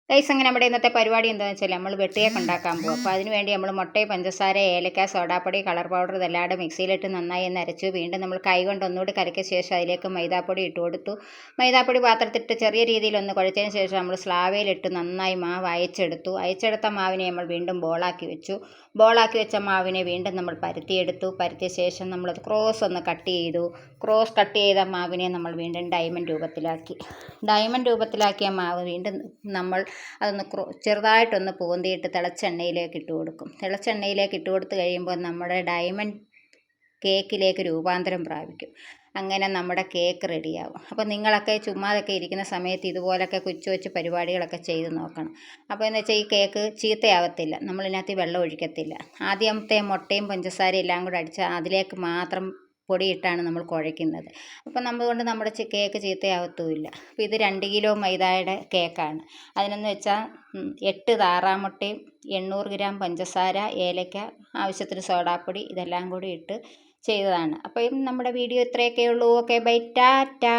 Guys, അങ്ങനെ നമ്മുടെ ഇന്നത്തെ പരിപാടി എന്താണെന്ന് വെച്ചാൽ നമ്മൾ വെട്ടിയൊക്കെ ഉണ്ടാക്കാൻ പോകും. അപ്പോൾ അതിന് വേണ്ടി നമ്മൾ മുട്ടയും പഞ്ചസാര, ഏലക്ക, സോഡാപ്പൊടി, കളർ പൗഡർ ഇതെല്ലാം മിക്സിയിലിട്ട് നന്നായി ഒന്ന് അരച്ചു. വീണ്ടും നമ്മൾ കൈ കൊണ്ട് ഒന്നുകൂടി കലക്കിയ ശേഷം അതിലേക്ക് മൈദാപ്പൊടി ഇട്ട് കൊടുത്തു. മൈദാപ്പൊടി പാത്രത്തിലിട്ട് ചെറിയ രീതിയിൽ ഒന്ന് കുഴച്ചതിന് ശേഷം നമ്മൾ സ്ലാവയിലിട്ട് നന്നായി മാവ് അയച്ചെടുത്തു. അയച്ചെടുത്ത മാവിനെ നമ്മൾ വീണ്ടും ബോളാക്കി വെച്ചു. ബോളാക്കി വെച്ച മാവിനെ വീണ്ടും നമ്മൾ പരത്തിയെടുത്തു. പരത്തിയ ശേഷം നമ്മളത് ക്രോസ് ഒന്ന് കട്ട് ചെയ്തു. ക്രോസ് കട്ട് ചെയ്ത മാവിനെ നമ്മൾ വീണ്ടും ഡയമണ്ട് രൂപത്തിലാക്കി. ഡയമണ്ട് രൂപത്തിലാക്കിയ മാവ് വീണ്ടും നമ്മൾ അതൊന്ന് ചെറുതായിട്ടൊന്ന് പൂന്തിയിട്ട് തിളച്ച എണ്ണയിലേക്ക് ഇട്ട് കൊടുക്കും. തിളച്ച എണ്ണയിലേക്ക് ഇട്ട് കൊടുത്ത് കഴിയുമ്പോൾ നമ്മുടെ ഡയമണ്ട് കേക്കിലേക്ക് രൂപാന്തരം പ്രാപിക്കും. അങ്ങനെ നമ്മുടെ കേക്ക് റെഡിയാവും. അപ്പോൾ നിങ്ങളൊക്കെ ചുമ്മാതൊക്കെ ഇരിക്കുന്ന സമയത്ത് ഇതുപോലൊക്കെ കൊച്ചു കൊച്ചു പരിപാടികളൊക്കെ ചെയ്ത് നോക്കണം. അപ്പോൾ എന്ന് വെച്ചാൽ ഈ കേക്ക് ചീത്തയാവത്തില്ല. നമ്മളിതിനകത്ത് വെള്ളം ഒഴിക്കത്തില്ല. ആദ്യത്തെ മുട്ടയും പഞ്ചസാരയും എല്ലാം കൂടെ അടിച്ച് അതിലേക്ക് മാത്രം പൊടിയിട്ടാണ് നമ്മൾ കുഴയ്ക്കുന്നത്. അപ്പം നമ്മളുകൊണ്ട് നമ്മുടെ കേക്ക് ചീത്തയാവത്തുമില്ല. അപ്പോൾ ഇത് 2 കിലോ മൈദയുടെ കേക്കാണ്. അതിനെന്ന് വെച്ചാൽ 8 താറാമുട്ടയും 800 ഗ്രാം പഞ്ചസാര, ഏലക്ക, ആവശ്യത്തിന് സോഡാപ്പൊടി ഇതെല്ലാം കൂടി ഇട്ട് ചെയ്തതാണ്. അപ്പോൾ നമ്മുടെ വീഡിയോ ഇത്രയൊക്കെ ഉള്ളൂ. Okay, bye, Tata.